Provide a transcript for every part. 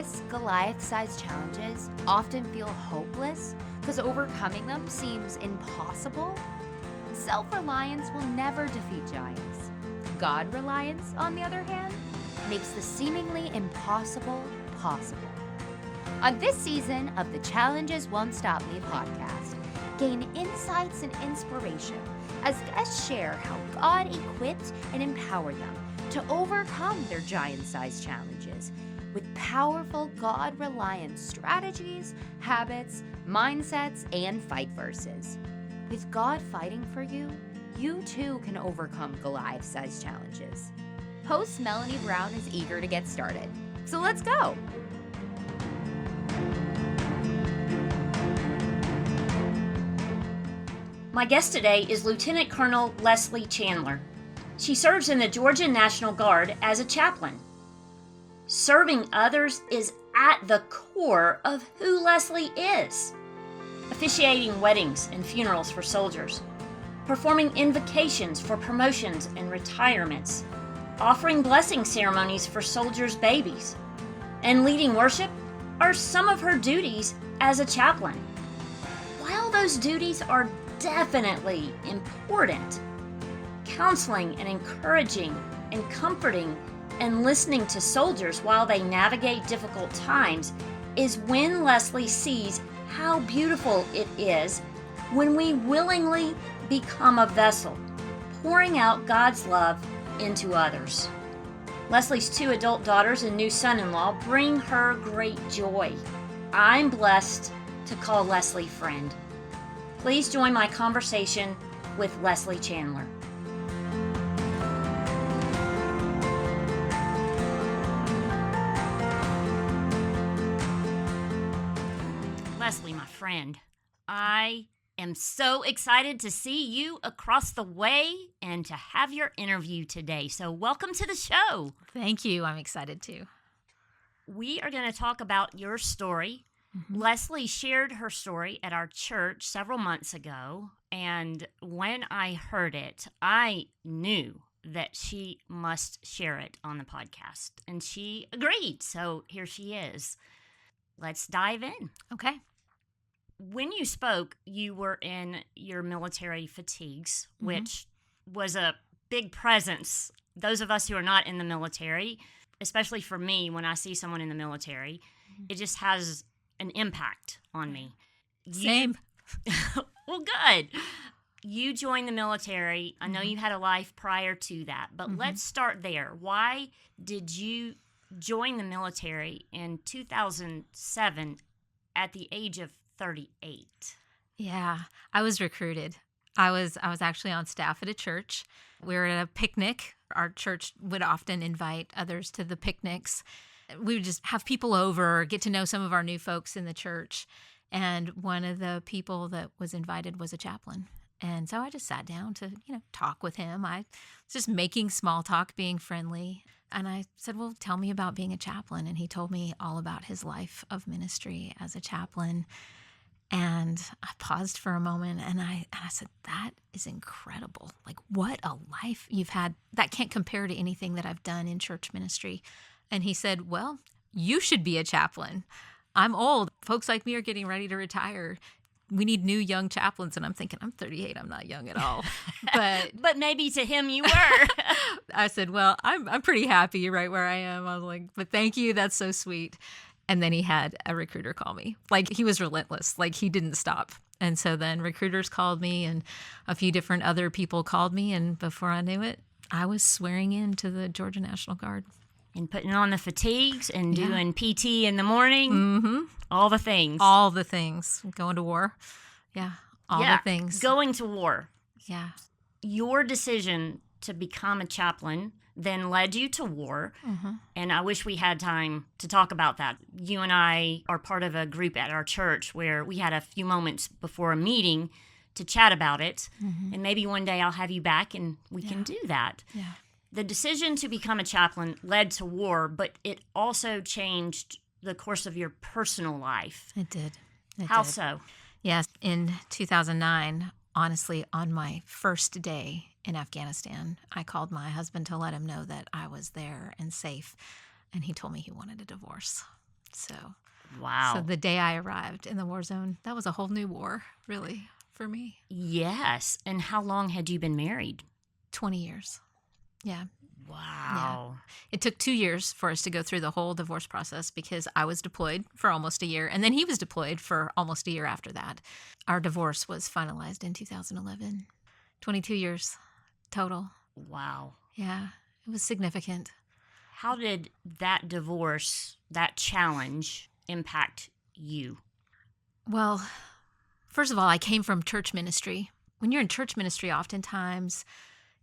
surface, Goliath-sized challenges often feel hopeless because overcoming them seems impossible. Self-reliance will never defeat giants. God-reliance, on the other hand, makes the seemingly impossible possible. On this season of the Challenges Won't Stop Me podcast, gain insights and inspiration as guests share how God equipped and empowered them to overcome their giant-sized challenges with powerful God-reliant strategies, habits, mindsets, and fight verses. With God fighting for you, you too can overcome Goliath-sized challenges. Host Melanie Brown is eager to get started, so let's go! My guest today is Lieutenant Colonel Leslie Chandler. She serves in the Georgia National Guard as a chaplain. Serving others is at the core of who Leslie is. Officiating weddings and funerals for soldiers, performing invocations for promotions and retirements, offering blessing ceremonies for soldiers' babies, and leading worship are some of her duties as a chaplain. While those duties are definitely important, counseling and encouraging and comforting and listening to soldiers while they navigate difficult times is when Leslie sees how beautiful it is when we willingly become a vessel, pouring out God's love into others. Leslie's 2 adult daughters and new son-in-law bring her great joy. I'm blessed to call Leslie friend. Please join my conversation with Leslie Chandler. Leslie, my friend, I am so excited to see you across the way and to have your interview today. So welcome to the show. Thank you. I'm excited too. We are going to talk about your story. Leslie shared her story at our church several months ago, and when I heard it, I knew that she must share it on the podcast, and she agreed, so here she is. Let's dive in. Okay. When you spoke, you were in your military fatigues, which was a big presence. Those of us who are not in the military, especially for me, when I see someone in the military, it just has an impact on me. Same. Well, good. You joined the military. I know you had a life prior to that, but let's start there. Why did you join the military in 2007 at the age of 38? Yeah, I was recruited. I was actually on staff at a church. We were at a picnic. Our church would often invite others to the picnics. We would just have people over, get to know some of our new folks in the church. And one of the people that was invited was a chaplain. And so I just sat down to, talk with him. I was just making small talk, being friendly. And I said, well, tell me about being a chaplain. And he told me all about his life of ministry as a chaplain. And I paused for a moment and I said, that is incredible. Like, what a life you've had. That can't compare to anything that I've done in church ministry. And he said, well, you should be a chaplain. I'm old. Folks like me are getting ready to retire. We need new young chaplains. And I'm thinking, I'm 38. I'm not young at all. But maybe to him you were. I said, well, I'm pretty happy right where I am. I was like, but thank you. That's so sweet. And then he had a recruiter call me. Like, he was relentless. Like, he didn't stop. And so then recruiters called me and a few different other people called me. And before I knew it, I was swearing in to the Georgia National Guard. And putting on the fatigues and doing PT in the morning. All the things. All the things. Going to war. Yeah. All the things. Going to war. Yeah. Your decision to become a chaplain then led you to war. And I wish we had time to talk about that. You and I are part of a group at our church where we had a few moments before a meeting to chat about it. And maybe one day I'll have you back and we can do that. Yeah. The decision to become a chaplain led to war, but it also changed the course of your personal life. It did. How so? Yes. In 2009, honestly, on my first day in Afghanistan, I called my husband to let him know that I was there and safe. And he told me he wanted a divorce. So Wow. the day I arrived in the war zone, that was a whole new war, really, for me. Yes. And how long had you been married? 20 years. Yeah. Wow. It took 2 years for us to go through the whole divorce process because I was deployed for almost a year, and then he was deployed for almost a year after that. Our divorce was finalized in 2011. 22 years total. Wow. Yeah, it was significant. How did that divorce, that challenge, impact you? Well, first of all, I came from church ministry. When you're in church ministry, oftentimes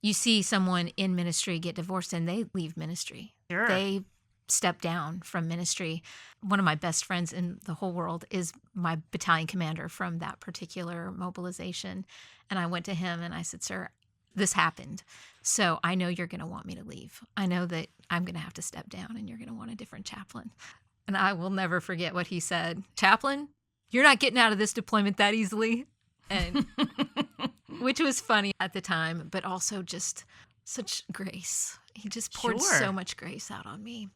you see someone in ministry get divorced and they leave ministry. Sure. They step down from ministry. One of my best friends in the whole world is my battalion commander from that particular mobilization. And I went to him and I said, "Sir, this happened. So I know you're going to want me to leave. I know that I'm going to have to step down and you're going to want a different chaplain." And I will never forget what he said. "Chaplain, you're not getting out of this deployment that easily." And which was funny at the time, but also just such grace. He just poured Sure. so much grace out on me.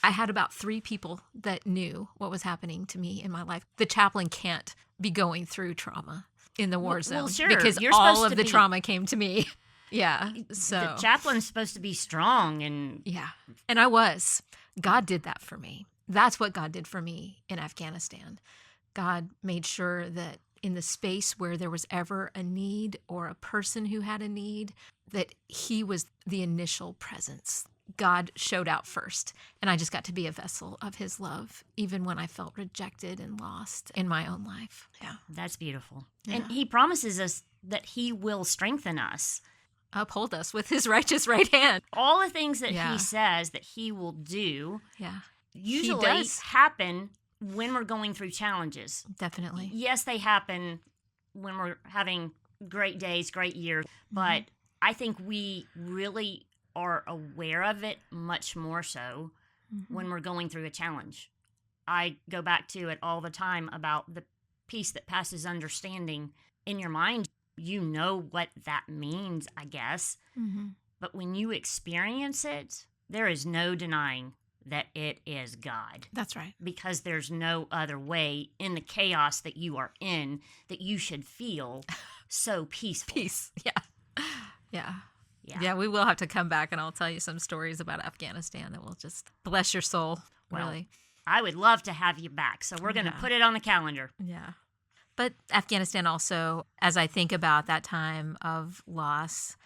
I had about 3 people that knew what was happening to me in my life. The chaplain can't be going through trauma in the war zone sure. because You're all supposed of to the be- trauma came to me. Yeah. The So, chaplain's supposed to be strong and yeah. And I was. God did that for me. That's what God did for me in Afghanistan. God made sure that in the space where there was ever a need or a person who had a need, that he was the initial presence. God showed out first, and I just got to be a vessel of his love, even when I felt rejected and lost in my own life. Yeah. that's beautiful. Yeah. And he promises us that he will strengthen us. Uphold us with his righteous right hand. All the things that Yeah. he says that he will do Yeah, usually does. happen when we're going through challenges. definitely. Yes, they happen when we're having great days, great years, but I think we really are aware of it much more so when we're going through a challenge. I go back to it all the time about the peace that passes understanding in your mind. You know what that means, I guess. Mm-hmm. But when you experience it, there is no denying that it is God, That's right. because there's no other way in the chaos that you are in that you should feel so peaceful. Peace. Yeah. Yeah. Yeah. Yeah, we will have to come back and I'll tell you some stories about Afghanistan that will just bless your soul, Well, really. I would love to have you back, so we're going to Yeah. put it on the calendar. Yeah. But Afghanistan also, as I think about that time of loss,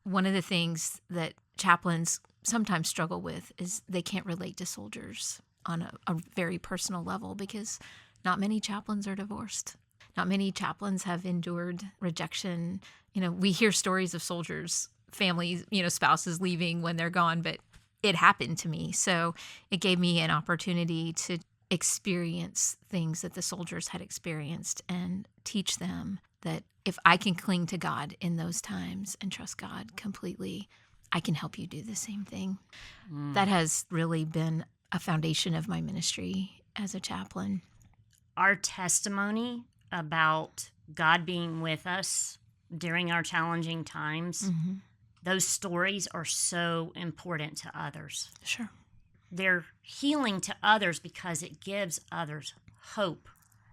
one of the things that chaplains sometimes struggle with is they can't relate to soldiers on a very personal level because not many chaplains are divorced. Not many chaplains have endured rejection. You know, we hear stories of soldiers, families, spouses leaving when they're gone, but it happened to me. So it gave me an opportunity to experience things that the soldiers had experienced and teach them that if I can cling to God in those times and trust God completely, I can help you do the same thing. That has really been a foundation of my ministry as a chaplain. Our testimony about God being with us during our challenging times, those stories are so important to others. Sure. They're healing to others because it gives others hope.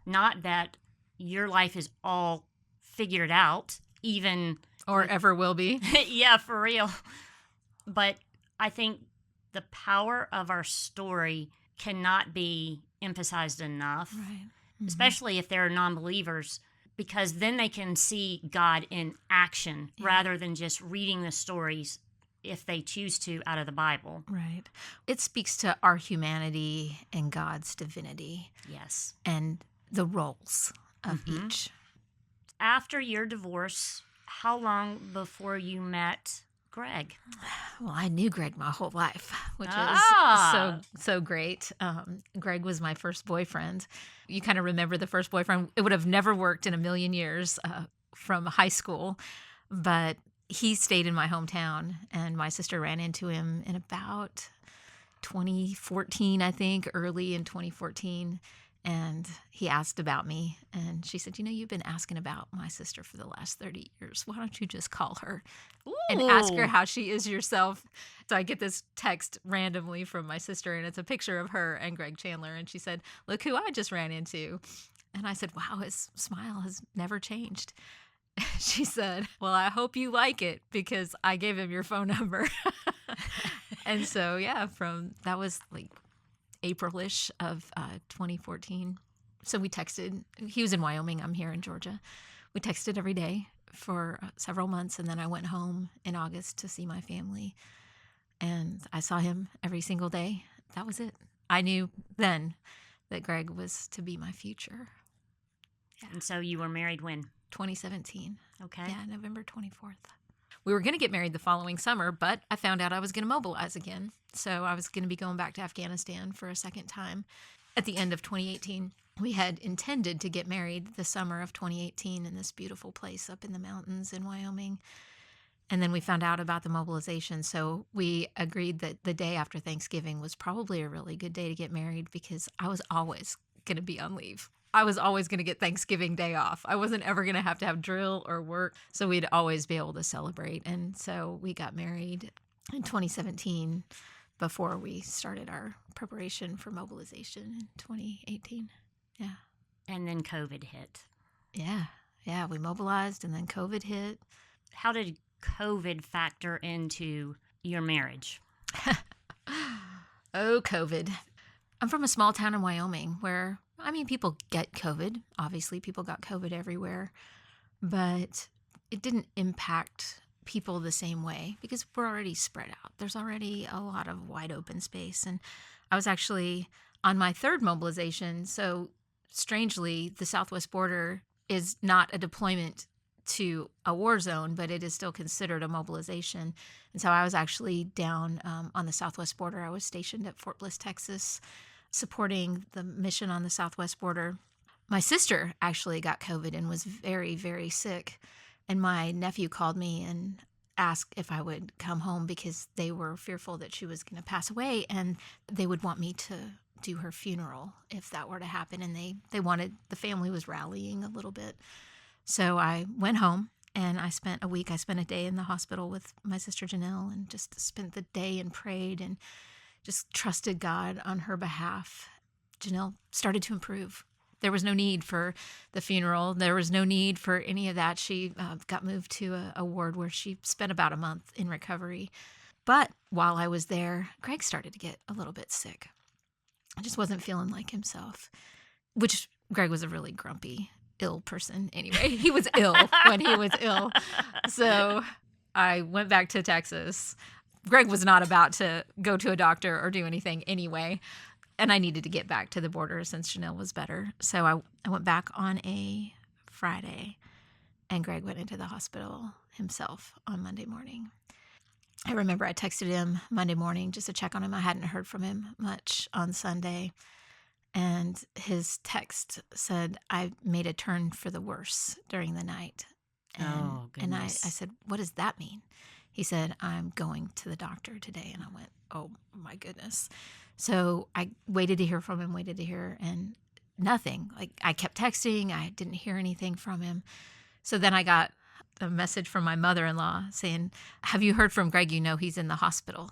Not that your life is all figured out, even Or ever will be. yeah, for real. But I think the power of our story cannot be emphasized enough, Right. especially if they're non-believers, because then they can see God in action rather than just reading the stories, if they choose to, out of the Bible. Right. It speaks to our humanity and God's divinity Yes. and the roles of each. After your divorce, how long before you met Greg? Well, I knew Greg my whole life, which Ah. is so great. Greg was my first boyfriend. You kind of remember the first boyfriend. It would have never worked in a million years from high school, but he stayed in my hometown, and my sister ran into him in about 2014, I think, early in 2014. And he asked about me, and she said, you've been asking about my sister for the last 30 years. Why don't you just call her and ask her Ooh. how she is yourself? So I get this text randomly from my sister, and it's a picture of her and Greg Chandler. And she said, "Look who I just ran into." And I said, "Wow, his smile has never changed." She said, "Well, I hope you like it because I gave him your phone number." And so, yeah, that was like April-ish of 2014. So we texted. He was in Wyoming. I'm here in Georgia. We texted every day for several months, and then I went home in August to see my family. And I saw him every single day. That was it. I knew then that Greg was to be my future. Yeah. And so you were married when? 2017. Okay. Yeah, November 24th. We were going to get married the following summer, but I found out I was going to mobilize again. So I was going to be going back to Afghanistan for a second time at the end of 2018. We had intended to get married the summer of 2018 in this beautiful place up in the mountains in Wyoming. And then we found out about the mobilization. So we agreed that the day after Thanksgiving was probably a really good day to get married because I was always going to be on leave. I was always going to get Thanksgiving Day off. I wasn't ever going to have drill or work. So we'd always be able to celebrate. And so we got married in 2017 before we started our preparation for mobilization in 2018. Yeah. And then COVID hit. Yeah. We mobilized and then COVID hit. How did COVID factor into your marriage? Oh, COVID. I'm from a small town in Wyoming where, people get COVID. Obviously, people got COVID everywhere. But it didn't impact people the same way because we're already spread out. There's already a lot of wide open space. And I was actually on my third mobilization. So strangely, the Southwest border is not a deployment to a war zone, but it is still considered a mobilization. And so I was actually down on the Southwest border. I was stationed at Fort Bliss, Texas, supporting the mission on the Southwest border. My sister actually got COVID and was very, very sick. And my nephew called me and asked if I would come home because they were fearful that she was going to pass away and they would want me to do her funeral if that were to happen. And they wanted, the family was rallying a little bit. So I went home and I spent a day in the hospital with my sister Janelle and just spent the day and prayed and just trusted God on her behalf. Janelle started to improve. There was no need for the funeral. There was no need for any of that. She got moved to a ward where she spent about a month in recovery. But while I was there, Greg started to get a little bit sick. I just wasn't feeling like himself, which Greg was a really grumpy, ill person anyway. He was ill when he was ill. So I went back to Texas. Greg was not about to go to a doctor or do anything anyway. And I needed to get back to the border since Janelle was better. So I went back on a Friday, and Greg went into the hospital himself on Monday morning. I remember I texted him Monday morning just to check on him. I hadn't heard from him much on Sunday. And his text said, "I made a turn for the worse during the night." And, and I said, "What does that mean?" He said, "I'm going to the doctor today." And I went, "Oh my goodness." So I waited to hear from him, and nothing. Like I kept texting. I didn't hear anything from him. So then I got a message from my mother-in-law saying, "Have you heard from Greg? You know he's in the hospital."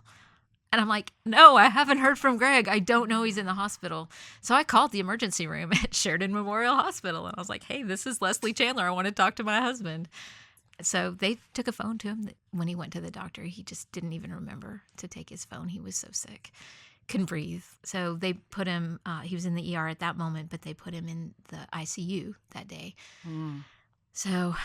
And I'm like, "No, I haven't heard from Greg. I don't know he's in the hospital." So I called the emergency room at Sheridan Memorial Hospital. And I was like, "Hey, this is Leslie Chandler. I want to talk to my husband." So they took a phone to him. When he went to the doctor, he just didn't even remember to take his phone. He was so sick, couldn't breathe. So they put him, he was in the ER at that moment, but they put him in the ICU that day. So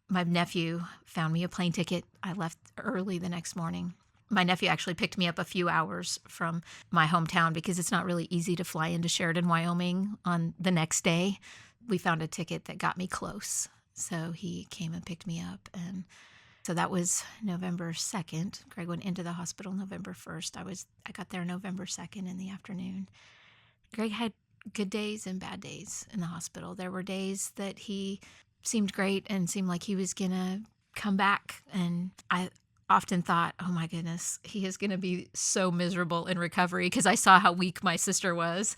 my nephew found me a plane ticket. I left early the next morning. My nephew actually picked me up a few hours from my hometown because it's not really easy to fly into Sheridan, Wyoming on the next day. We found a ticket that got me close. So he came and picked me up. And so that was November 2nd. Greg went into the hospital November 1st. I got there November 2nd in the afternoon. Greg had good days and bad days in the hospital. There were days that he seemed great and seemed like he was going to come back. And I often thought, oh my goodness, he is going to be so miserable in recovery because I saw how weak my sister was.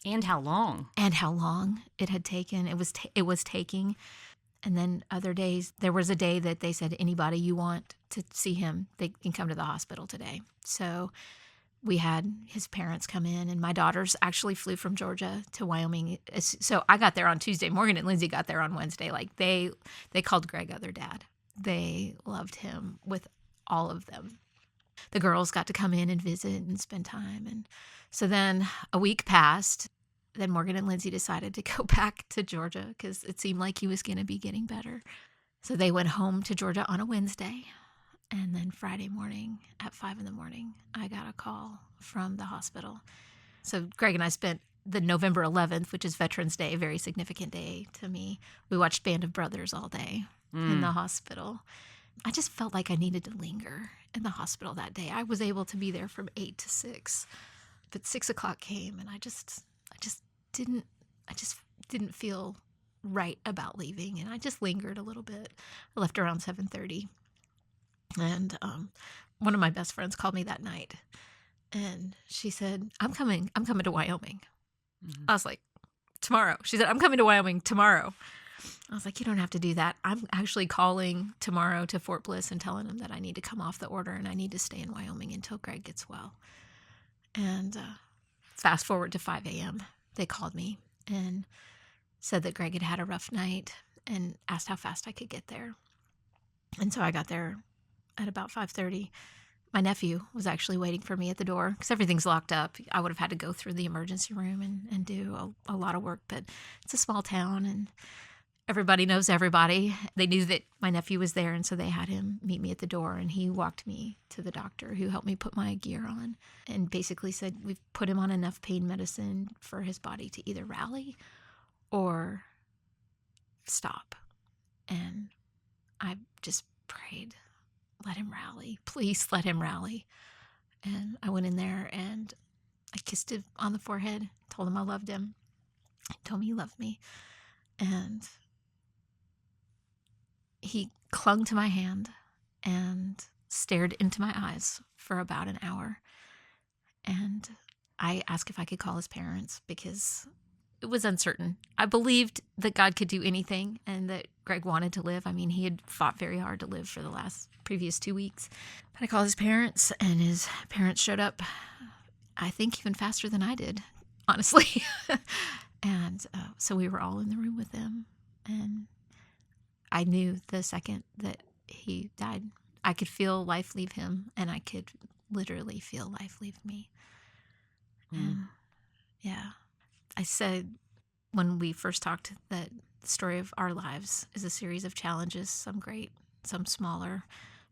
And how long. And how long it had taken. It was taking. And then other days, there was a day that they said, anybody you want to see him, they can come to the hospital today. So we had his parents come in, and my daughters actually flew from Georgia to Wyoming. So I got there on Tuesday. Morgan and Lindsay got there on Wednesday. Like they called Greg their dad. They loved him with all of them. The girls got to come in and visit and spend time. And so then a week passed. Then Morgan and Lindsay decided to go back to Georgia because it seemed like he was going to be getting better. So they went home to Georgia on a Wednesday. And then Friday morning at 5 a.m, I got a call from the hospital. So Greg and I spent the November 11th, which is Veterans Day, a very significant day to me. We watched Band of Brothers all day in the hospital. I just felt like I needed to linger in the hospital that day. I was able to be there from 8 to 6, but 6 o'clock came, and I just didn't feel right about leaving, and I just lingered a little bit. I left around 7:30, and one of my best friends called me that night, and she said, I'm coming to Wyoming. Mm-hmm. I was like, tomorrow. She said, I'm coming to Wyoming tomorrow. I was like, you don't have to do that. I'm actually calling tomorrow to Fort Bliss and telling them that I need to come off the order and I need to stay in Wyoming until Greg gets well. And fast forward to 5 a.m., they called me and said that Greg had had a rough night and asked how fast I could get there. And so I got there at about 5:30. My nephew was actually waiting for me at the door because everything's locked up. I would have had to go through the emergency room and do a lot of work, but it's a small town and everybody knows everybody. They knew that my nephew was there, and so they had him meet me at the door, and he walked me to the doctor who helped me put my gear on and basically said, we've put him on enough pain medicine for his body to either rally or stop. And I just prayed, let him rally. Please let him rally. And I went in there and I kissed him on the forehead, told him I loved him. He told me he loved me. And he clung to my hand and stared into my eyes for about an hour. And I asked if I could call his parents because it was uncertain. I believed that God could do anything and that Greg wanted to live. I mean, he had fought very hard to live for the previous 2 weeks. But I called his parents, and his parents showed up, I think, even faster than I did, honestly. And so we were all in the room with them. And I knew the second that he died, I could feel life leave him, and I could literally feel life leave me. And yeah, I said when we first talked that the story of our lives is a series of challenges, some great, some smaller,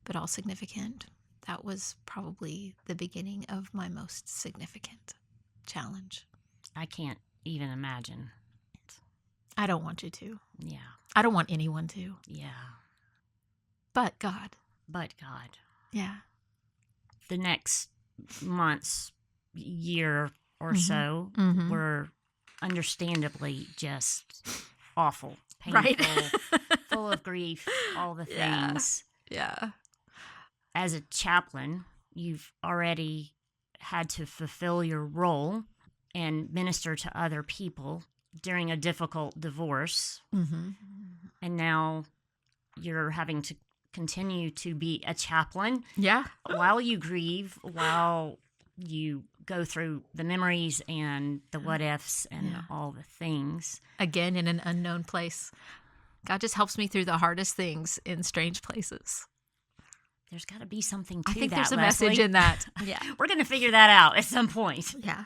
but all significant. That was probably the beginning of my most significant challenge. I can't even imagine. I don't want you to. Yeah. I don't want anyone to. Yeah. But God. But God. Yeah. The next months, year or so were understandably just awful, painful, right? full of grief, all the things. Yeah. As a chaplain, you've already had to fulfill your role and minister to other people during a difficult divorce. Mm-hmm. And now you're having to continue to be a chaplain. Yeah. While you grieve, while you go through the memories and the what ifs and all the things. Again, in an unknown place. God just helps me through the hardest things in strange places. There's got to be something to that, I think there's a Leslie. message in that. Yeah. We're going to figure that out at some point. Yeah.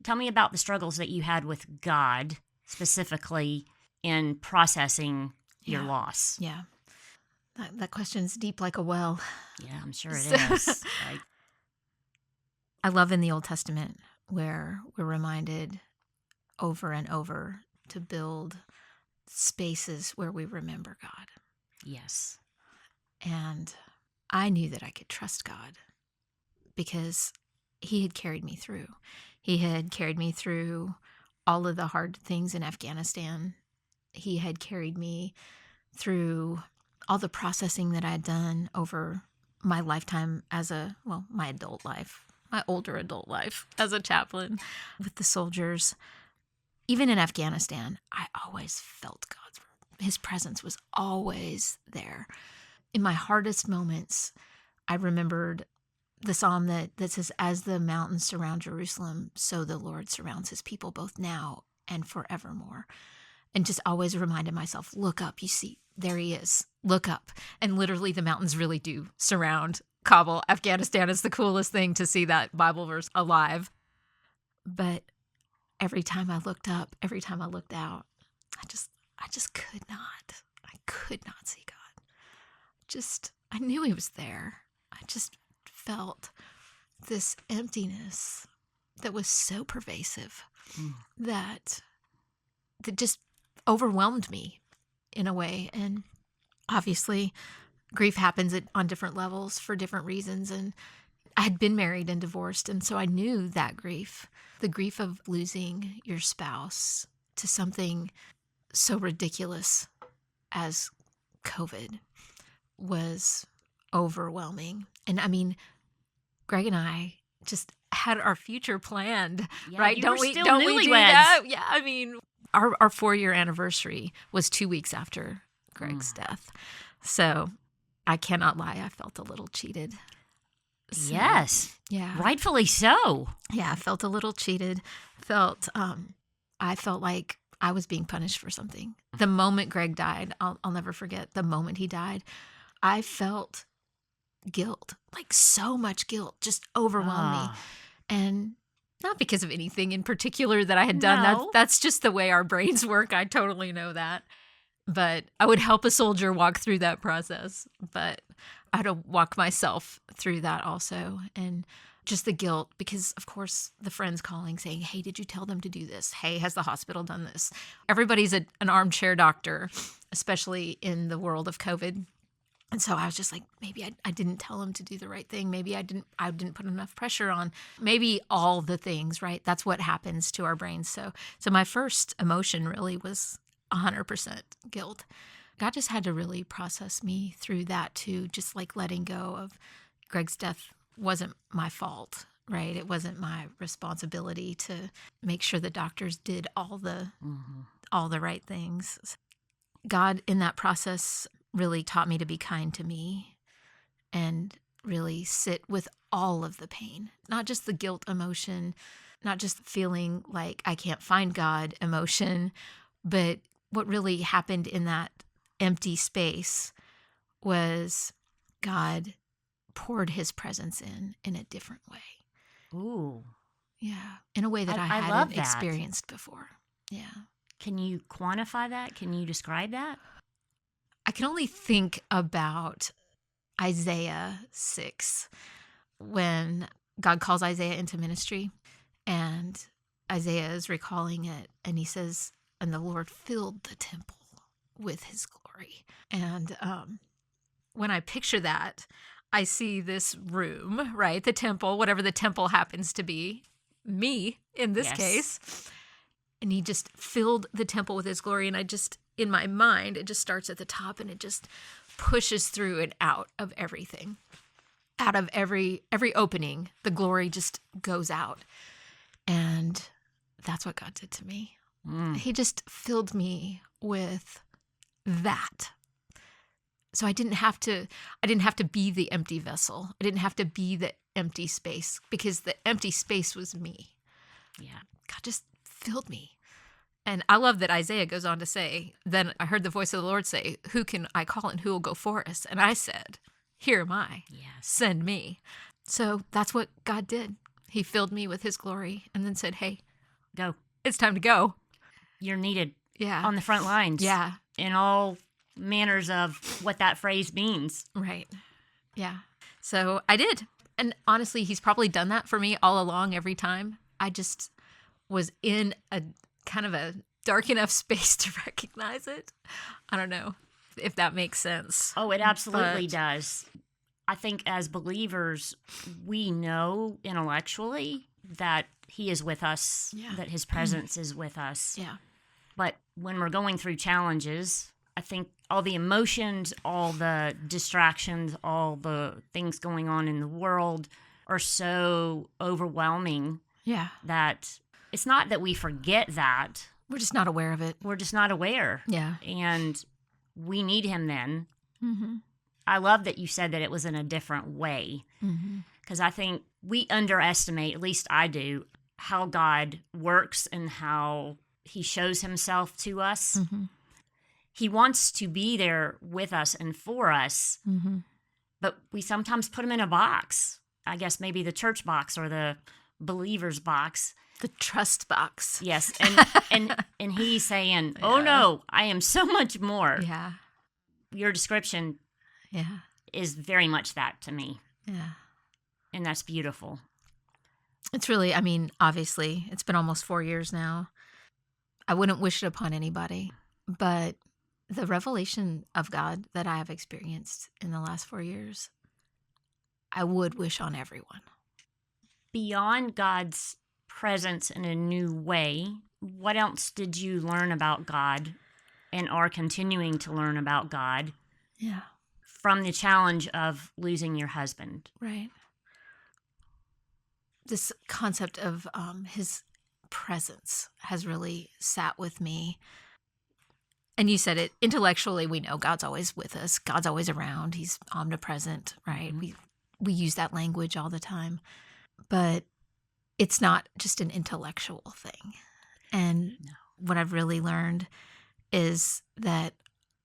Tell me about the struggles that you had with God, specifically in processing your loss. Yeah. That question's deep like a well. Yeah, I'm sure it is. I love in the Old Testament where we're reminded over and over to build spaces where we remember God. Yes. And I knew that I could trust God because he had carried me through. He had carried me through all of the hard things in Afghanistan. He had carried me through all the processing that I had done over my lifetime my adult life, my older adult life as a chaplain with the soldiers. Even in Afghanistan, I always felt God's his presence was always there. In my hardest moments, I remembered the psalm that says, as the mountains surround Jerusalem, so the Lord surrounds his people both now and forevermore. And just always reminded myself, look up, you see, there he is, look up. And literally the mountains really do surround Kabul, Afghanistan. Is the coolest thing to see that Bible verse alive. But every time I looked up, every time I looked out, I just could not. I could not see God. I knew he was there. I just felt this emptiness that was so pervasive that just overwhelmed me in a way. And obviously grief happens on different levels for different reasons. And I had been married and divorced. And so I knew that grief, the grief of losing your spouse to something so ridiculous as COVID, was overwhelming. And I mean, Greg and I just had our future planned, right? Don't we do that? Yeah, I mean, our 4-year anniversary was 2 weeks after Greg's death. So I cannot lie, I felt a little cheated. So, yes. Yeah. Rightfully so. Yeah, I felt a little cheated. I felt like I was being punished for something. The moment Greg died, I'll never forget, the moment he died, I felt guilt, like so much guilt, just overwhelmed me. And not because of anything in particular that I had done. No. That's just the way our brains work. I totally know that. But I would help a soldier walk through that process. But I had to walk myself through that also. And just the guilt, because of course the friends calling saying, hey, did you tell them to do this? Hey, has the hospital done this? Everybody's an armchair doctor, especially in the world of COVID. And so I was just like, maybe I didn't tell him to do the right thing. Maybe I didn't put enough pressure on. Maybe all the things, right? That's what happens to our brains. So my first emotion really was 100% guilt. God just had to really process me through that too, just like letting go of Greg's death wasn't my fault, right? It wasn't my responsibility to make sure the doctors did all the right things. God in that process really taught me to be kind to me and really sit with all of the pain, not just the guilt emotion, not just feeling like I can't find God emotion, but what really happened in that empty space was God poured his presence in a different way. Ooh. Yeah. In a way that I love hadn't that. experienced before. Yeah. Can you quantify that? Can you describe that? I can only think about Isaiah 6 when God calls Isaiah into ministry and Isaiah is recalling it and he says, and the Lord filled the temple with his glory. And when I picture that, I see this room, right? The temple, whatever the temple happens to be, me in this case. And he just filled the temple with his glory. And in my mind, it just starts at the top and it just pushes through and out of everything. Out of every opening, the glory just goes out. And that's what God did to me. He just filled me with that. So I didn't have to be the empty vessel. I didn't have to be the empty space because the empty space was me. Yeah. God just filled me. And I love that Isaiah goes on to say, then I heard the voice of the Lord say, who can I call and who will go for us? And I said, here am I. Yes. Send me. So that's what God did. He filled me with his glory and then said, hey, Go. it's time to go. You're needed Yeah. on the front lines. Yeah. In all manners of what that phrase means. Right. Yeah. So I did. And honestly, he's probably done that for me all along every time. I just was in a kind of a dark enough space to recognize it. I don't know if that makes sense. Oh, it absolutely does. I think as believers, we know intellectually that he is with us, that his presence is with us. Yeah. But when we're going through challenges, I think all the emotions, all the distractions, all the things going on in the world are so overwhelming Yeah. that it's not that we forget that. We're just not aware of it. we're just not aware. Yeah. And we need him then. Mm-hmm. I love that you said that it was in a different way, Mm-hmm. because I think we underestimate, at least I do, how God works and how he shows himself to us. Mm-hmm. He wants to be there with us and for us, Mm-hmm. but we sometimes put him in a box. I guess maybe the church box or the believer's box. The trust box. Yes, and he's saying, "Oh Yeah. no, I am so much more." Yeah. Your description Yeah. is very much that to me, Yeah. and that's beautiful. It's really, I mean, obviously, it's been almost 4 years now. I wouldn't wish it upon anybody, but the revelation of God that I have experienced in the last 4 years, I would wish on everyone. Beyond God's presence in a new way, what else did you learn about God and are continuing to learn about God Yeah. from the challenge of losing your husband? Right. This concept of his presence has really sat with me. And you said it, intellectually, we know God's always with us. God's always around. He's omnipresent, right? Mhm. We use that language all the time. But it's not just an intellectual thing. And No. what I've really learned is that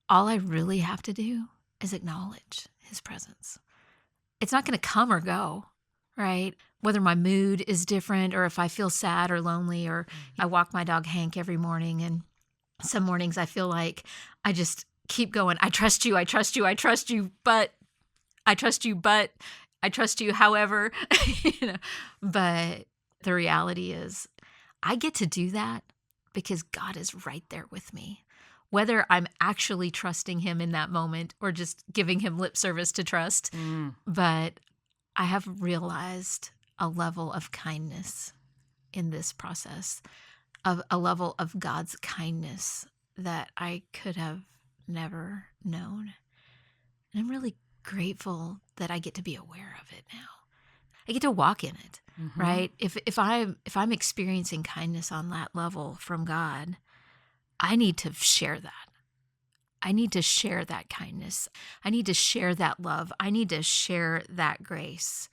all I really have to do is acknowledge his presence. It's not going to come or go, right? Whether my mood is different or if I feel sad or lonely, or I walk my dog Hank every morning, and some mornings I feel like I just keep going, I trust you, I trust you, I trust you, but I trust you, but I trust you, however, But the reality is I get to do that because God is right there with me. Whether I'm actually trusting him in that moment or just giving him lip service to trust, but I have realized a level of kindness in this process, of a level of God's kindness that I could have never known. And I'm really grateful that I get to be aware of it now. I get to walk in it, right? If I'm experiencing kindness on that level from God, I need to share that. I need to share that kindness. I need to share that love. I need to share that grace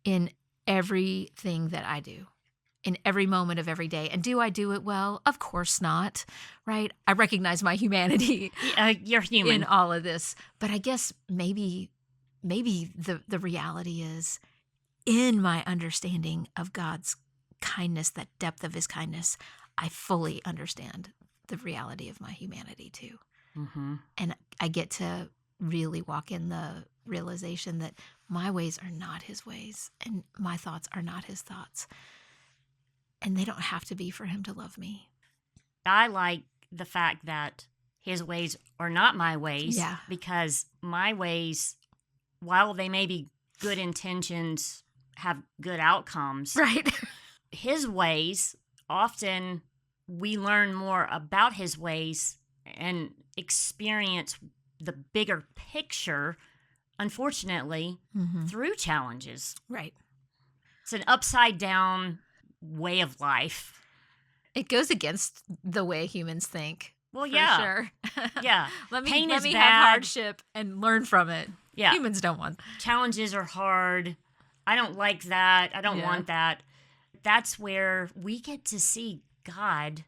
in everything that I do, in every moment of every day. And do I do it well? Of course not, right? I recognize my humanity You're human. in all of this. But I guess maybe the reality is, in my understanding of God's kindness, that depth of his kindness, I fully understand the reality of my humanity too. And I get to really walk in the realization that my ways are not his ways and my thoughts are not his thoughts. And they don't have to be for him to love me. I like the fact that his ways are not my ways, Yeah. because my ways, while they may be good intentions, have good outcomes. Right. His ways, often we learn more about his ways and experience the bigger picture, unfortunately, through challenges. Right. It's an upside down way of life. It goes against the way humans think. Well, for yeah. sure. Yeah. Let Pain me is have bad. hardship and learn from it. Yeah. Humans don't want. Challenges are hard. I don't like that. I don't Yeah. want that. That's where we get to see God,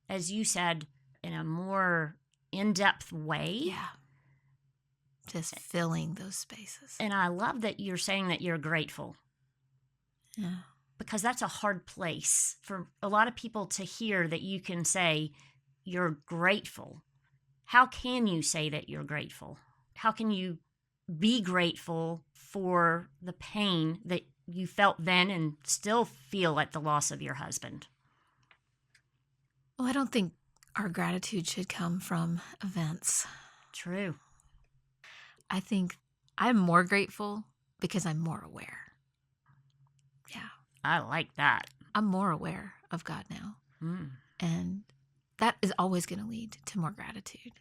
as you said, in a more in-depth way. Yeah. Just filling those spaces. And I love that you're saying that you're grateful, Yeah. because that's a hard place for a lot of people to hear, that you can say you're grateful. How can you say that you're grateful? How can you be grateful for the pain that you felt then and still feel at the loss of your husband? Well, I don't think our gratitude should come from events. True. I think I'm more grateful because I'm more aware. Yeah. I like that. I'm more aware of God now. And that is always going to lead to more gratitude.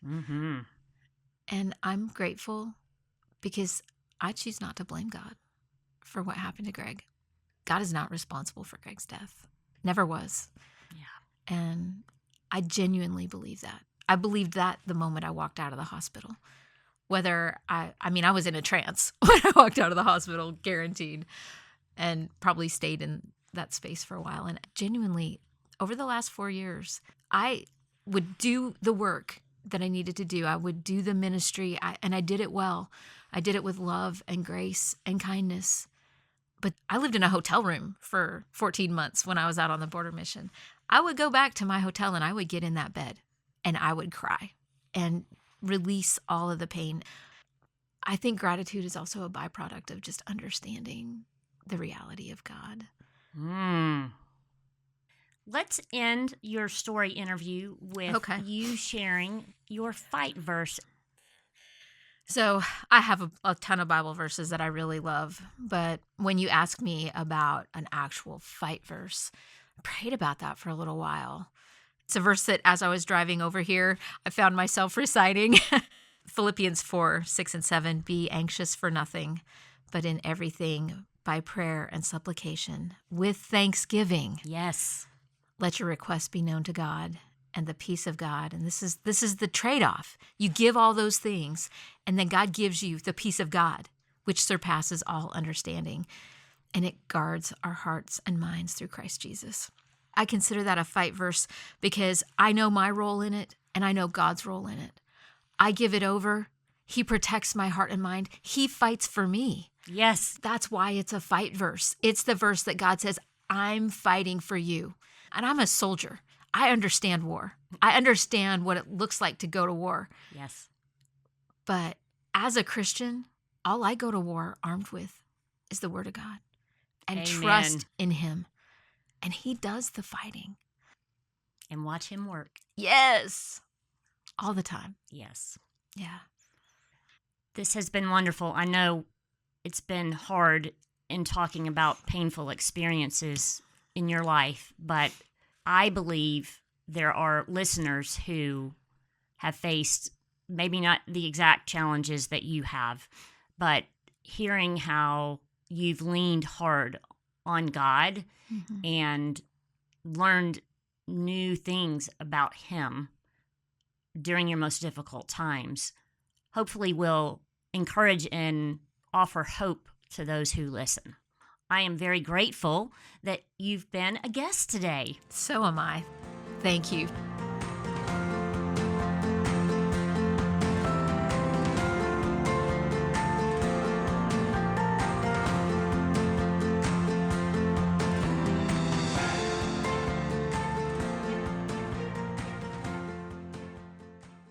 And I'm grateful because I choose not to blame God for what happened to Greg. God is not responsible for Greg's death. Never was. Yeah. And I genuinely believe that. I believed that the moment I walked out of the hospital. Whether I was in a trance when I walked out of the hospital, guaranteed, and probably stayed in that space for a while. And genuinely, over the last 4 years, I would do the work that I needed to do. I would do the ministry, and I did it well. I did it with love and grace and kindness. But I lived in a hotel room for 14 months when I was out on the border mission. I would go back to my hotel and I would get in that bed and I would cry and release all of the pain. I think gratitude is also a byproduct of just understanding the reality of God. Let's end your story interview with Okay. you sharing your fight verse. So I have a ton of Bible verses that I really love, but when you ask me about an actual fight verse, I prayed about that for a little while. It's a verse that as I was driving over here, I found myself reciting. Philippians 4:6-7, be anxious for nothing, but in everything by prayer and supplication, with thanksgiving. Yes. Let your requests be known to God, and the peace of God. And this is the trade-off. You give all those things, and then God gives you the peace of God, which surpasses all understanding. And it guards our hearts and minds through Christ Jesus. I consider that a fight verse because I know my role in it, and I know God's role in it. I give it over. He protects my heart and mind. He fights for me. Yes. That's why it's a fight verse. It's the verse that God says, I'm fighting for you. And I'm a soldier. I understand war. I understand what it looks like to go to war. Yes. But as a Christian, all I go to war armed with is the Word of God and Amen. trust in Him. And He does the fighting. And watch Him work. Yes. All the time. Yes. Yeah. This has been wonderful. I know it's been hard in talking about painful experiences in your life, but I believe there are listeners who have faced maybe not the exact challenges that you have, but hearing how you've leaned hard on God and learned new things about Him during your most difficult times, hopefully will encourage and offer hope to those who listen. I am very grateful that you've been a guest today. So am I. Thank you.